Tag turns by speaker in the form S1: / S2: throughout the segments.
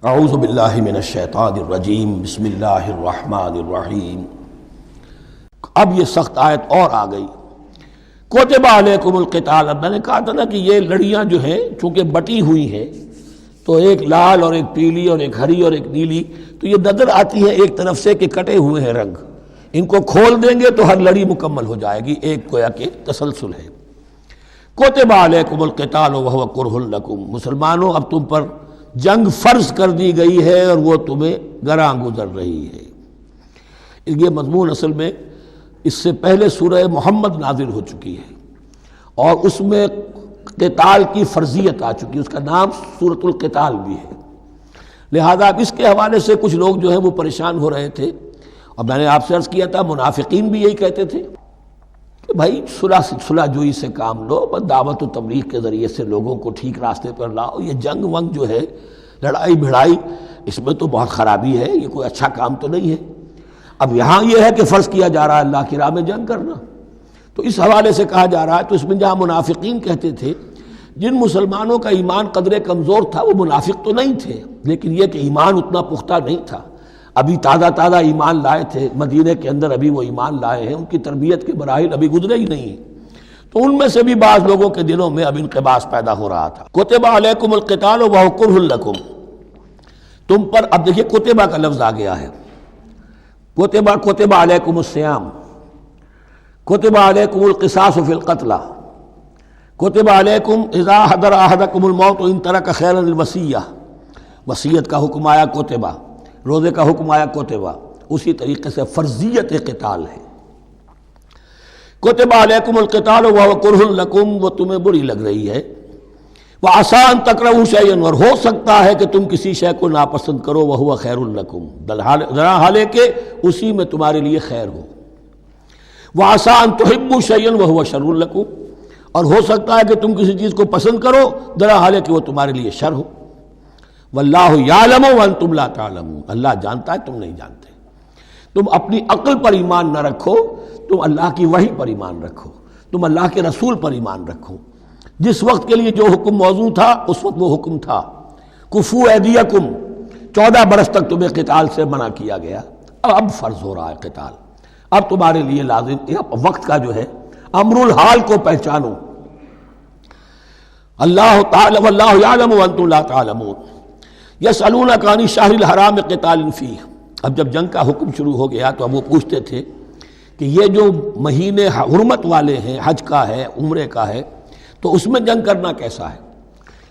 S1: اعوذ باللہ من الشیطان الرجیم بسم اللہ الرحمن الرحیم۔ اب یہ سخت آیت اور آ گئی، کتب علیکم القتال۔ اب میں نے کہا تھا نا کہ یہ لڑیاں جو ہیں چونکہ بٹی ہوئی ہیں تو ایک لال اور ایک پیلی اور ایک ہری اور ایک نیلی، تو یہ نظر آتی ہے ایک طرف سے کہ کٹے ہوئے ہیں رنگ، ان کو کھول دیں گے تو ہر لڑی مکمل ہو جائے گی، ایک گویا کہ تسلسل ہے۔ کتب علیکم القتال وہو کرہ لکم، مسلمانوں اب تم پر جنگ فرض کر دی گئی ہے اور وہ تمہیں گراں گزر رہی ہے۔ یہ مضمون اصل میں اس سے پہلے سورہ محمد نازل ہو چکی ہے اور اس میں قتال کی فرضیت آ چکی ہے، اس کا نام سورۃ القتال بھی ہے، لہذا اب اس کے حوالے سے کچھ لوگ جو ہیں وہ پریشان ہو رہے تھے، اور میں نے آپ سے عرض کیا تھا منافقین بھی یہی کہتے تھے کہ بھائی صلح جوئی سے کام لو، بس دعوت و تبلیغ کے ذریعے سے لوگوں کو ٹھیک راستے پر لاؤ، یہ جنگ ونگ جو ہے لڑائی بھڑائی اس میں تو بہت خرابی ہے، یہ کوئی اچھا کام تو نہیں ہے۔ اب یہاں یہ ہے کہ فرض کیا جا رہا ہے اللہ کی راہ میں جنگ کرنا، تو اس حوالے سے کہا جا رہا ہے، تو اس میں جہاں منافقین کہتے تھے جن مسلمانوں کا ایمان قدرے کمزور تھا وہ منافق تو نہیں تھے، لیکن یہ کہ ایمان اتنا پختہ نہیں تھا، ابھی تازہ ایمان لائے تھے، مدینے کے اندر ابھی وہ ایمان لائے ہیں، ان کی تربیت کے مراحل ابھی گزرے ہی نہیں ہیں، تو ان میں سے بھی بعض لوگوں کے دلوں میں اب انقباض پیدا ہو رہا تھا۔ کتب علیکم القتال وہو کرہ لکم، تم پر اب دیکھیے کتبہ کا لفظ آ گیا ہے، کتب علیکم الصیام، کتب علیکم القصاص فی القتلى، کتب علیکم اذا حضر احدکم الموت ان ترک خیرا الوصیہ، وصیت کا حکم آیا کتبہ، روزے کا حکم آیا کتبہ، اسی طریقے سے فرضیت قتال ہے۔ کتب علیکم القتال وہو کرہ لکم، وہ تمہیں بری لگ رہی ہے، وعسیٰ ان تکرہوا شیئا، اور ہو سکتا ہے کہ تم کسی شے کو ناپسند کرو، وہو خیر لکم، ذرا حالے کہ اسی میں تمہارے لیے خیر ہو، وعسیٰ ان تحبوا شیئا وہو شر لکم، اور ہو سکتا ہے کہ تم کسی چیز کو پسند کرو ذرا حالے کہ وہ تمہارے لیے شر ہو، واللہ یعلم وانتم لا تعلمون، اللہ جانتا ہے تم نہیں جانتے۔ تم اپنی عقل پر ایمان نہ رکھو، تم اللہ کی وحی پر ایمان رکھو، تم اللہ کے رسول پر ایمان رکھو، جس وقت کے لیے جو حکم موضوع تھا اس وقت وہ حکم تھا، کفوا ایدیکم، 14 برس تک تمہیں قتال سے منع کیا گیا، اب فرض ہو رہا ہے قتال، اب تمہارے لیے لازم وقت کا جو ہے امر الحال کو پہچانو۔ اللہ تعالی واللہ یعلم وانتم لا تعلمون، یسألونک عن الشہر الحرام قتال فیہ، اب جب جنگ کا حکم شروع ہو گیا تو اب وہ پوچھتے تھے کہ یہ جو مہینے حرمت والے ہیں، حج کا ہے، عمرے کا ہے، تو اس میں جنگ کرنا کیسا ہے؟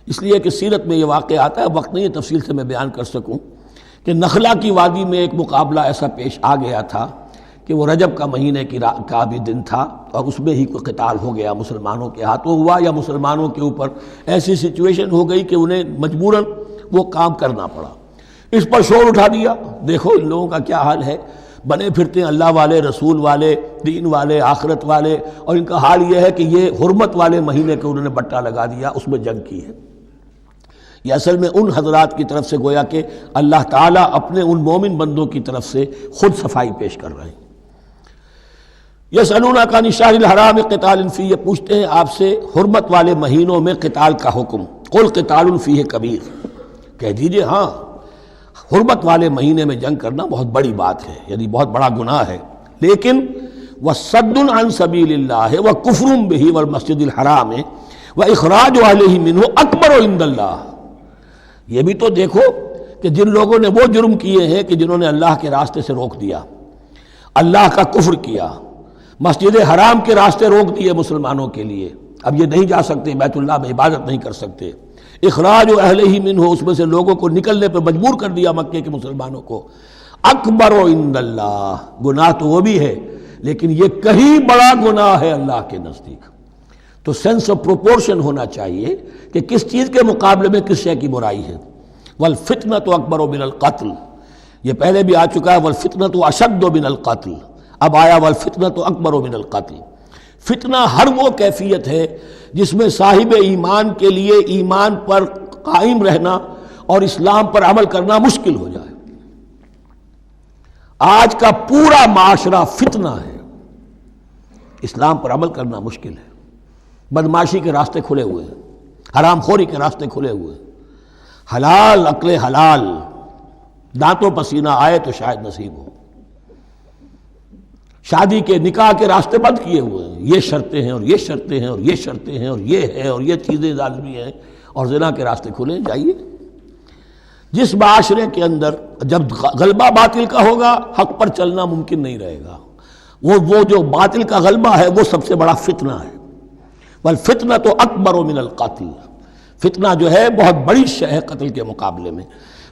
S1: اس لیے کہ سیرت میں یہ واقعہ آتا ہے، وقت نہیں ہے تفصیل سے میں بیان کر سکوں، کہ نخلا کی وادی میں ایک مقابلہ ایسا پیش آ گیا تھا کہ وہ رجب کا مہینے کا بھی دن تھا اور اس میں ہی کوئی قتال ہو گیا، مسلمانوں کے ہاتھوں ہوا یا مسلمانوں کے اوپر ایسی سچویشن ہو گئی کہ انہیں مجبوراً وہ کام کرنا پڑا، اس پر شور اٹھا دیا۔ دیکھو ان لوگوں کا کیا حال ہے، بنے پھرتے ہیں اللہ والے، رسول والے، دین والے، آخرت والے، اور ان کا حال یہ ہے کہ یہ حرمت والے مہینے کے انہوں نے بٹا لگا دیا، اس میں جنگ کی ہے۔ یہ اصل میں ان حضرات کی طرف سے گویا کہ اللہ تعالیٰ اپنے ان مومن بندوں کی طرف سے خود صفائی پیش کر رہے ہیں۔ یسألونک عن الشہر الحرام قتال فیہ، یہ پوچھتے ہیں آپ سے حرمت والے مہینوں میں قتال کا حکم، قل قتال فیہ کبیر، کہہ دیجئے ہاں حرمت والے مہینے میں جنگ کرنا بہت بڑی بات ہے، یعنی بہت بڑا گناہ ہے، لیکن وَصَدٌّ عَن سَبِيلِ اللَّهِ وَكُفْرٌ بِهِ وَالْمَسْجِدِ الْحَرَامِ وَإِخْرَاجُ أَهْلِهِ مِنْهُ أَكْبَرُ عِندَ اللَّهِ، یہ بھی تو دیکھو کہ جن لوگوں نے وہ جرم کیے ہیں کہ جنہوں نے اللہ کے راستے سے روک دیا، اللہ کا کفر کیا، مسجد حرام کے راستے روک دیے مسلمانوں کے لیے، اب یہ نہیں جا سکتے، بیت اللہ میں عبادت نہیں کر سکتے، اخراج اہلہ منہ، اس میں سے لوگوں کو نکلنے پر مجبور کر دیا مکے کے مسلمانوں کو، اکبر عند اللہ، گناہ تو وہ بھی ہے لیکن یہ کہیں بڑا گناہ ہے اللہ کے نزدیک۔ تو سینس آف پروپورشن ہونا چاہیے کہ کس چیز کے مقابلے میں کس شے کی برائی ہے۔ والفتنۃ اکبر من القتل، یہ پہلے بھی آ چکا ہے، والفتنۃ اشد من القتل، اب آیا والفتنۃ اکبر من القتل۔ فتنہ ہر وہ کیفیت ہے جس میں صاحب ایمان کے لیے ایمان پر قائم رہنا اور اسلام پر عمل کرنا مشکل ہو جائے۔ آج کا پورا معاشرہ فتنہ ہے، اسلام پر عمل کرنا مشکل ہے، بدماشی کے راستے کھلے ہوئے ہیں، حرام خوری کے راستے کھلے ہوئے ہیں، حلال عقل حلال دانتوں پسینہ آئے تو شاید نصیب ہو۔ شادی کے نکاح کے راستے بند کیے ہوئے ہیں، یہ شرطیں ہیں اور یہ شرطیں ہیں اور یہ شرطیں ہیں اور یہ ہے اور یہ چیزیں لازمی ہیں، اور زنا کے راستے کھلے جائیے۔ جس معاشرے کے اندر جب غلبہ باطل کا ہوگا حق پر چلنا ممکن نہیں رہے گا، وہ جو باطل کا غلبہ ہے وہ سب سے بڑا فتنہ ہے۔ والفتنۃ اکبر من القتل، فتنہ جو ہے بہت بڑی شے ہے قتل کے مقابلے میں۔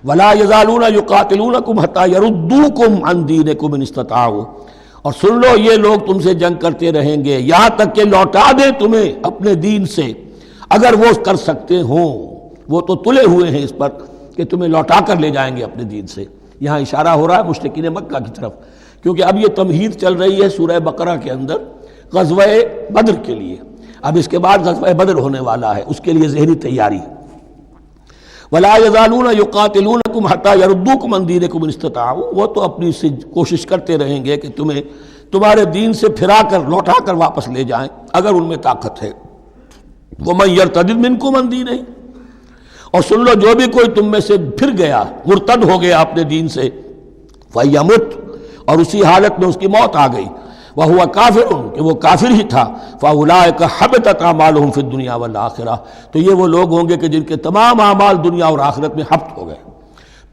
S1: ولا یزالون یقاتلونکم حتی یردوکم عن دینکم ان استطاعوا، اور سن لو یہ لوگ تم سے جنگ کرتے رہیں گے یہاں تک کہ لوٹا دیں تمہیں اپنے دین سے، اگر وہ کر سکتے ہوں۔ وہ تو تلے ہوئے ہیں اس پر کہ تمہیں لوٹا کر لے جائیں گے اپنے دین سے۔ یہاں اشارہ ہو رہا ہے مشرکین مکہ کی طرف، کیونکہ اب یہ تمہید چل رہی ہے سورہ بقرہ کے اندر غزوہ بدر کے لیے۔ اب اس کے بعد غزوہ بدر ہونے والا ہے، اس کے لیے ذہنی تیاری۔ وَلَا يَزَالُونَ يُقَاتِلُونَكُمْ حَتَّى يَرُدُّوكُمْ عَنْ دِينِكُمْ إِنِ اسْتَطَاعُوا، وہ تو اپنی سے کوشش کرتے رہیں گے کہ تمہیں تمہارے دین سے پھرا کر لوٹا کر واپس لے جائیں اگر ان میں طاقت ہے۔ وَمَن يَرْتَدِدْ مِنْكُمْ عَنْ دِينِهِ، اور سن لو جو بھی کوئی تم میں سے پھر گیا، مرتد ہو گیا اپنے دین سے، فَيَمُتْ، اور اسی حالت میں اس کی موت آ گئی، وَهُوَ كَافِرٌ، کہ وہ کافر ہی تھا، فَأُولَٰئِكَ حَبِطَتْ أَعْمَالُهُمْ فِي الدُّنْيَا وَالْآخِرَةِ، تو یہ وہ لوگ ہوں گے کہ جن کے تمام اعمال دنیا اور آخرت میں حبط ہو گئے۔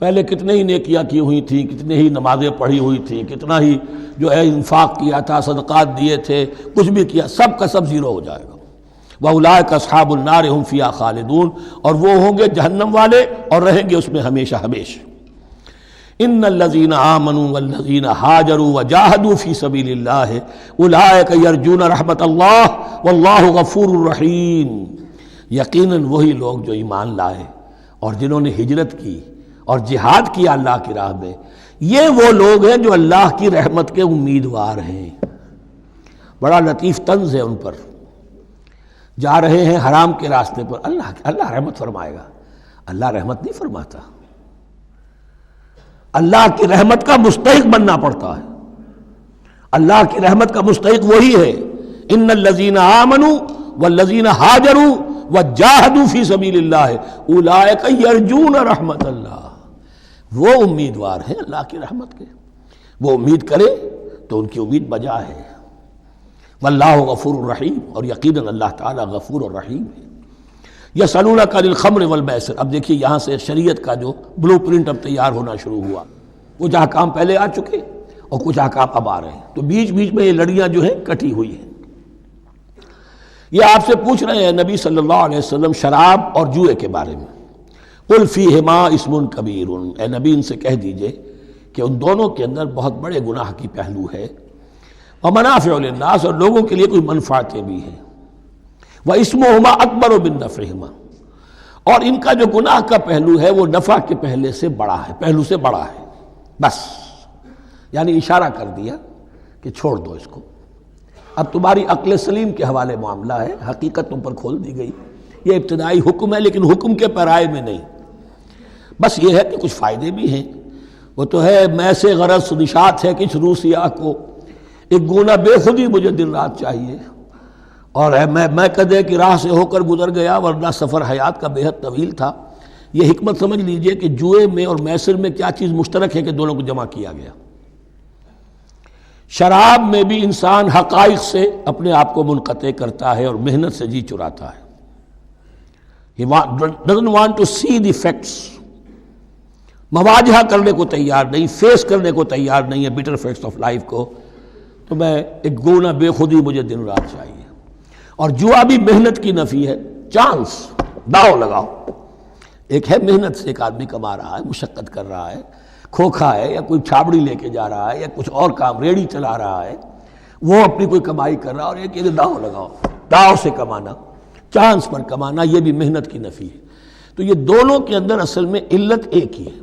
S1: پہلے کتنے ہی نیکیاں کی ہوئی تھیں، کتنے ہی نمازیں پڑھی ہوئی تھیں، کتنا ہی جو ہے انفاق کیا تھا، صدقات دیے تھے، کچھ بھی کیا، سب کا سب زیرو ہو جائے گا۔ وَأُولَٰئِكَ أَصْحَابُ النَّارِ هُمْ فِيهَا خَالِدُونَ، اور وہ ہوں گے جہنم والے اور رہیں گے اس میں ہمیشہ ہمیشہ۔ ان الذين آمنوا والذين هاجروا وجاهدوا في سبيل الله اولئك يرجون رحمت اللہ واللہ غفور رحیم، یقیناً وہی لوگ جو ایمان لائے اور جنہوں نے ہجرت کی اور جہاد کیا اللہ کی راہ میں، یہ وہ لوگ ہیں جو اللہ کی رحمت کے امیدوار ہیں۔ بڑا لطیف طنز ہے ان پر، جا رہے ہیں حرام کے راستے پر، اللہ رحمت فرمائے گا، اللہ رحمت نہیں فرماتا، اللہ کی رحمت کا مستحق بننا پڑتا ہے۔ اللہ کی رحمت کا مستحق وہی ہے، ان الذین آمنوا والذین ہاجروا وجاہدوا فی سبیل اللہ اولئک یرجون رحمت اللہ، وہ امیدوار ہیں اللہ کی رحمت کے، وہ امید کرے تو ان کی امید بجا ہے۔ واللہ غفور الرحیم، اور یقیناً اللہ تعالیٰ غفور الرحیم ہے۔ یسألونک عن الخمر والمیسر، اب دیکھیے یہاں سے شریعت کا جو بلو پرنٹ اب تیار ہونا شروع ہوا، کچھ احکام پہلے آ چکے اور کچھ احکام اب آ رہے ہیں، تو بیچ بیچ میں یہ لڑیاں جو ہیں کٹی ہوئی ہیں۔ یہ آپ سے پوچھ رہے ہیں نبی صلی اللہ علیہ وسلم شراب اور جوئے کے بارے میں، قل فیہما اسم کبیر، اے نبی ان سے کہہ دیجئے کہ ان دونوں کے اندر بہت بڑے گناہ کی پہلو ہے، ومنافع للناس، اور لوگوں کے لیے کوئی منفعتیں بھی ہیں، وَإِسْمُهُمَا أَكْبَرُ مِن نَّفْعِهِمَا، اور ان کا جو گناہ کا پہلو ہے وہ نفع کے پہلو سے بڑا ہے، بس یعنی اشارہ کر دیا کہ چھوڑ دو اس کو، اب تمہاری عقل سلیم کے حوالے معاملہ ہے، حقیقت تم پر کھول دی گئی، یہ ابتدائی حکم ہے لیکن حکم کے پیرائے میں نہیں، بس یہ ہے کہ کچھ فائدے بھی ہیں، وہ تو ہے میں سے غرض نشات ہے کچھ روسیہ کو، ایک گونا بے خودی مجھے دن رات چاہیے، اور میں کدے کی راہ سے ہو کر گزر گیا ورنہ سفر حیات کا بے حد طویل تھا۔ یہ حکمت سمجھ لیجئے کہ جوئے میں اور میسر میں کیا چیز مشترک ہے کہ دونوں کو جمع کیا گیا۔ شراب میں بھی انسان حقائق سے اپنے آپ کو منقطع کرتا ہے اور محنت سے جی چراتا ہے، He doesn't want to see the facts، مواجہہ کرنے کو تیار نہیں، فیس کرنے کو تیار نہیں ہے bitter facts of life کو، تو میں ایک گونا بے خودی مجھے دن رات چاہیے۔ اور جوا بھی محنت کی نفی ہے، چانس، داؤ لگاؤ، ایک ہے محنت سے ایک آدمی کما رہا ہے، مشقت کر رہا ہے، کھوکھا ہے یا کوئی چھابڑی لے کے جا رہا ہے یا کچھ اور کام ریڑھی چلا رہا ہے، وہ اپنی کوئی کمائی کر رہا ہے، اور ایک یہ داؤ لگاؤ، داؤ سے کمانا، چانس پر کمانا، یہ بھی محنت کی نفی ہے۔ تو یہ دونوں کے اندر اصل میں علت ایک ہی ہے،